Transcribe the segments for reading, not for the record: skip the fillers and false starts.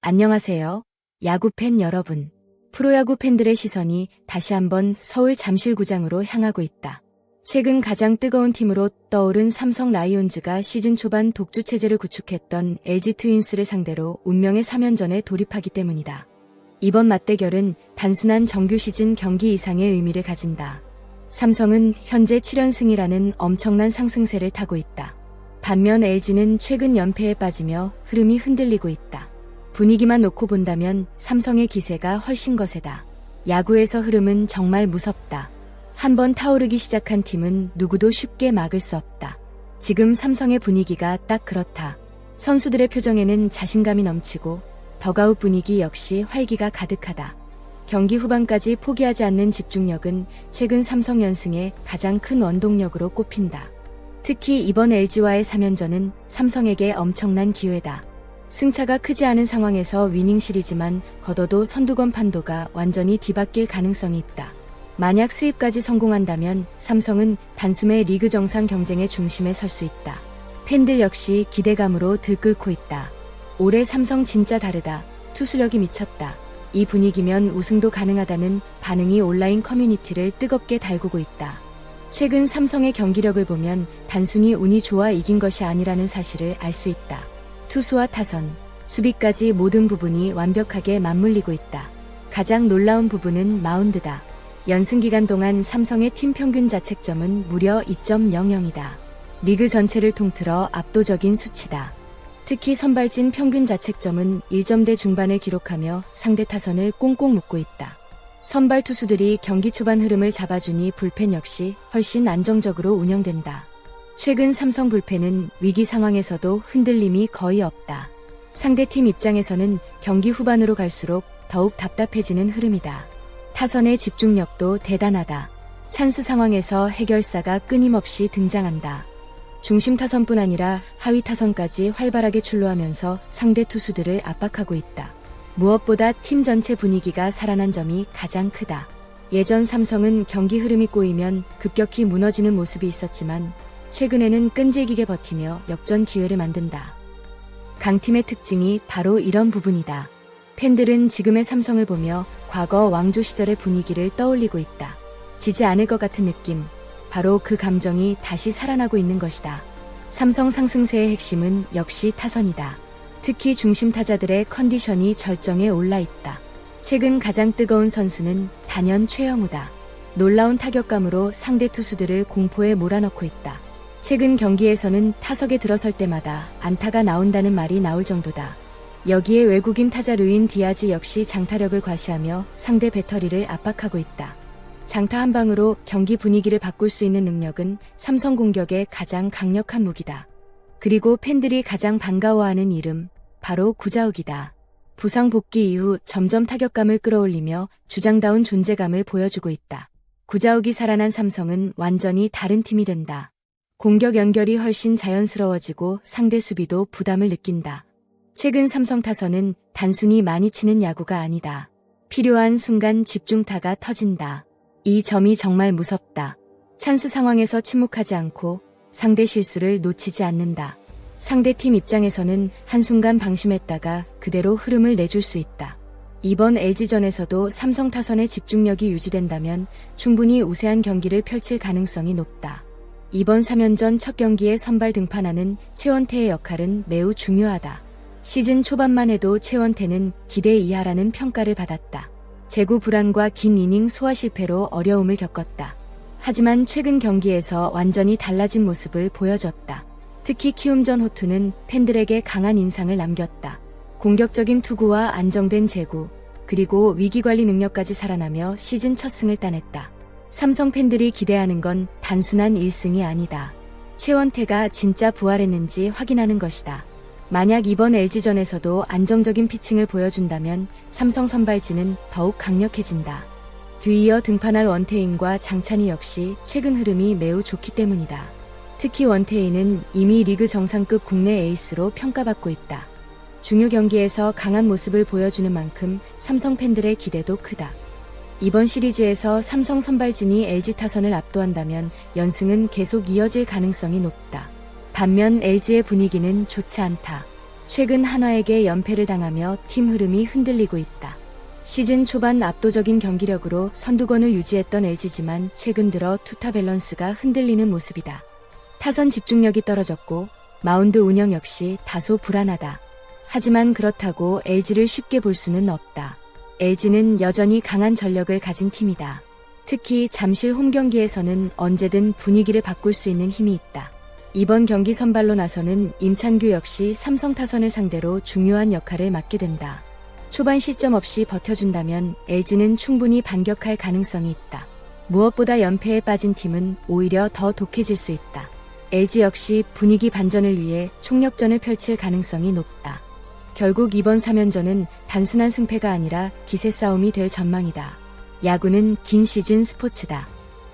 안녕하세요. 야구팬 여러분. 프로야구 팬들의 시선이 다시 한번 서울 잠실구장으로 향하고 있다. 최근 가장 뜨거운 팀으로 떠오른 삼성 라이온즈가 시즌 초반 독주 체제를 구축했던 LG 트윈스를 상대로 운명의 3연전에 돌입하기 때문이다. 이번 맞대결은 단순한 정규 시즌 경기 이상의 의미를 가진다. 삼성은 현재 7연승이라는 엄청난 상승세를 타고 있다. 반면 LG는 최근 연패에 빠지며 흐름이 흔들리고 있다. 분위기만 놓고 본다면 삼성의 기세가 훨씬 거세다. 야구에서 흐름은 정말 무섭다. 한번 타오르기 시작한 팀은 누구도 쉽게 막을 수 없다. 지금 삼성의 분위기가 딱 그렇다. 선수들의 표정에는 자신감이 넘치고 더가웃 분위기 역시 활기가 가득하다. 경기 후반까지 포기하지 않는 집중력은 최근 삼성 연승의 가장 큰 원동력으로 꼽힌다. 특히 이번 LG와의 3연전은 삼성에게 엄청난 기회다. 승차가 크지 않은 상황에서 위닝 시리즈만 거둬도 선두권 판도가 완전히 뒤바뀔 가능성이 있다. 만약 스윕까지 성공한다면 삼성은 단숨에 리그 정상 경쟁의 중심에 설 수 있다. 팬들 역시 기대감으로 들끓고 있다. 올해 삼성 진짜 다르다. 투수력이 미쳤다. 이 분위기면 우승도 가능하다는 반응이 온라인 커뮤니티를 뜨겁게 달구고 있다. 최근 삼성의 경기력을 보면 단순히 운이 좋아 이긴 것이 아니라는 사실을 알 수 있다. 투수와 타선, 수비까지 모든 부분이 완벽하게 맞물리고 있다. 가장 놀라운 부분은 마운드다. 연승 기간 동안 삼성의 팀 평균 자책점은 무려 2.00이다. 리그 전체를 통틀어 압도적인 수치다. 특히 선발진 평균 자책점은 1점대 중반을 기록하며 상대 타선을 꽁꽁 묶고 있다. 선발 투수들이 경기 초반 흐름을 잡아주니 불펜 역시 훨씬 안정적으로 운영된다. 최근 삼성 불펜은 위기 상황에서도 흔들림이 거의 없다. 상대팀 입장에서는 경기 후반으로 갈수록 더욱 답답해지는 흐름이다. 타선의 집중력도 대단하다. 찬스 상황에서 해결사가 끊임없이 등장한다. 중심 타선뿐 아니라 하위 타선까지 활발하게 출루하면서 상대 투수들을 압박하고 있다. 무엇보다 팀 전체 분위기가 살아난 점이 가장 크다. 예전 삼성은 경기 흐름이 꼬이면 급격히 무너지는 모습이 있었지만 최근에는 끈질기게 버티며 역전 기회를 만든다. 강팀의 특징이 바로 이런 부분이다. 팬들은 지금의 삼성을 보며 과거 왕조 시절의 분위기를 떠올리고 있다. 지지 않을 것 같은 느낌, 바로 그 감정이 다시 살아나고 있는 것이다. 삼성 상승세의 핵심은 역시 타선이다. 특히 중심 타자들의 컨디션이 절정에 올라 있다. 최근 가장 뜨거운 선수는 단연 최영우다. 놀라운 타격감으로 상대 투수들을 공포에 몰아넣고 있다. 최근 경기에서는 타석에 들어설 때마다 안타가 나온다는 말이 나올 정도다. 여기에 외국인 타자 루인 디아즈 역시 장타력을 과시하며 상대 배터리를 압박하고 있다. 장타 한 방으로 경기 분위기를 바꿀 수 있는 능력은 삼성 공격의 가장 강력한 무기다. 그리고 팬들이 가장 반가워하는 이름, 바로 구자욱이다. 부상 복귀 이후 점점 타격감을 끌어올리며 주장다운 존재감을 보여주고 있다. 구자욱이 살아난 삼성은 완전히 다른 팀이 된다. 공격 연결이 훨씬 자연스러워지고 상대 수비도 부담을 느낀다. 최근 삼성 타선은 단순히 많이 치는 야구가 아니다. 필요한 순간 집중타가 터진다. 이 점이 정말 무섭다. 찬스 상황에서 침묵하지 않고 상대 실수를 놓치지 않는다. 상대팀 입장에서는 한순간 방심했다가 그대로 흐름을 내줄 수 있다. 이번 LG전에서도 삼성 타선의 집중력이 유지된다면 충분히 우세한 경기를 펼칠 가능성이 높다. 이번 3연전 첫 경기에 선발 등판하는 최원태의 역할은 매우 중요하다. 시즌 초반만 해도 최원태는 기대 이하라는 평가를 받았다. 제구 불안과 긴 이닝 소화 실패로 어려움을 겪었다. 하지만 최근 경기에서 완전히 달라진 모습을 보여줬다. 특히 키움전 호투는 팬들에게 강한 인상을 남겼다. 공격적인 투구와 안정된 제구, 그리고 위기관리 능력까지 살아나며 시즌 첫 승을 따냈다. 삼성 팬들이 기대하는 건 단순한 1승이 아니다. 최원태가 진짜 부활했는지 확인하는 것이다. 만약 이번 LG전에서도 안정적인 피칭을 보여준다면 삼성 선발진은 더욱 강력해진다. 뒤이어 등판할 원태인과 장찬희 역시 최근 흐름이 매우 좋기 때문이다. 특히 원태인은 이미 리그 정상급 국내 에이스로 평가받고 있다. 중요 경기에서 강한 모습을 보여주는 만큼 삼성 팬들의 기대도 크다. 이번 시리즈에서 삼성 선발진이 LG 타선을 압도한다면 연승은 계속 이어질 가능성이 높다. 반면 LG의 분위기는 좋지 않다. 최근 한화에게 연패를 당하며 팀 흐름이 흔들리고 있다. 시즌 초반 압도적인 경기력으로 선두권을 유지했던 LG지만 최근 들어 투타 밸런스가 흔들리는 모습이다. 타선 집중력이 떨어졌고 마운드 운영 역시 다소 불안하다. 하지만 그렇다고 LG를 쉽게 볼 수는 없다. LG는 여전히 강한 전력을 가진 팀이다. 특히 잠실 홈 경기에서는 언제든 분위기를 바꿀 수 있는 힘이 있다. 이번 경기 선발로 나서는 임찬규 역시 삼성 타선을 상대로 중요한 역할을 맡게 된다. 초반 실점 없이 버텨준다면 LG는 충분히 반격할 가능성이 있다. 무엇보다 연패에 빠진 팀은 오히려 더 독해질 수 있다. LG 역시 분위기 반전을 위해 총력전을 펼칠 가능성이 높다. 결국 이번 3연전은 단순한 승패가 아니라 기세 싸움이 될 전망이다. 야구는 긴 시즌 스포츠다.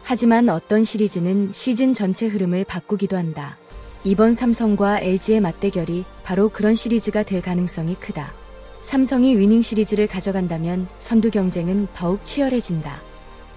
하지만 어떤 시리즈는 시즌 전체 흐름을 바꾸기도 한다. 이번 삼성과 LG의 맞대결이 바로 그런 시리즈가 될 가능성이 크다. 삼성이 위닝 시리즈를 가져간다면 선두 경쟁은 더욱 치열해진다.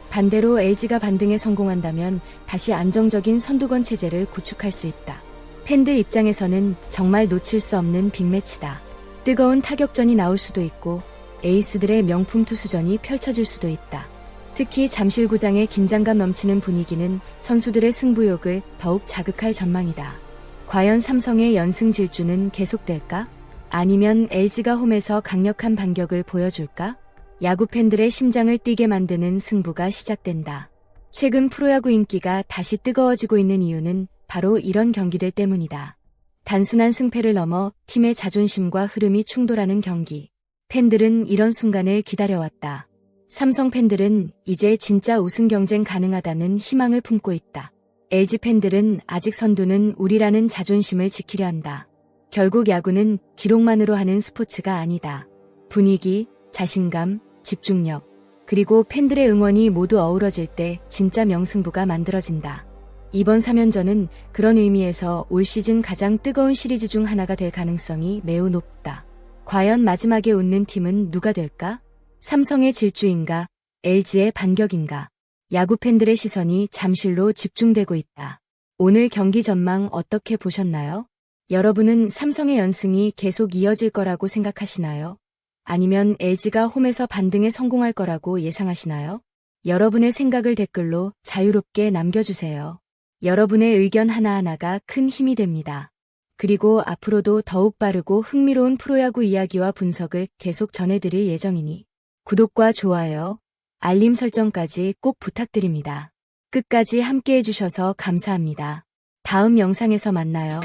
반대로 LG가 반등에 성공한다면 다시 안정적인 선두권 체제를 구축할 수 있다. 팬들 입장에서는 정말 놓칠 수 없는 빅매치다. 뜨거운 타격전이 나올 수도 있고 에이스들의 명품 투수전이 펼쳐질 수도 있다. 특히 잠실구장의 긴장감 넘치는 분위기는 선수들의 승부욕을 더욱 자극할 전망이다. 과연 삼성의 연승 질주는 계속될까? 아니면 LG가 홈에서 강력한 반격을 보여줄까? 야구 팬들의 심장을 뛰게 만드는 승부가 시작된다. 최근 프로야구 인기가 다시 뜨거워지고 있는 이유는 바로 이런 경기들 때문이다. 단순한 승패를 넘어 팀의 자존심과 흐름이 충돌하는 경기. 팬들은 이런 순간을 기다려왔다. 삼성 팬들은 이제 진짜 우승 경쟁 가능하다는 희망을 품고 있다. LG 팬들은 아직 선두는 우리라는 자존심을 지키려 한다. 결국 야구는 기록만으로 하는 스포츠가 아니다. 분위기, 자신감, 집중력, 그리고 팬들의 응원이 모두 어우러질 때 진짜 명승부가 만들어진다. 이번 3연전은 그런 의미에서 올 시즌 가장 뜨거운 시리즈 중 하나가 될 가능성이 매우 높다. 과연 마지막에 웃는 팀은 누가 될까? 삼성의 질주인가? LG의 반격인가? 야구 팬들의 시선이 잠실로 집중되고 있다. 오늘 경기 전망 어떻게 보셨나요? 여러분은 삼성의 연승이 계속 이어질 거라고 생각하시나요? 아니면 LG가 홈에서 반등에 성공할 거라고 예상하시나요? 여러분의 생각을 댓글로 자유롭게 남겨주세요. 여러분의 의견 하나하나가 큰 힘이 됩니다. 그리고 앞으로도 더욱 빠르고 흥미로운 프로야구 이야기와 분석을 계속 전해드릴 예정이니 구독과 좋아요, 알림 설정까지 꼭 부탁드립니다. 끝까지 함께 해주셔서 감사합니다. 다음 영상에서 만나요.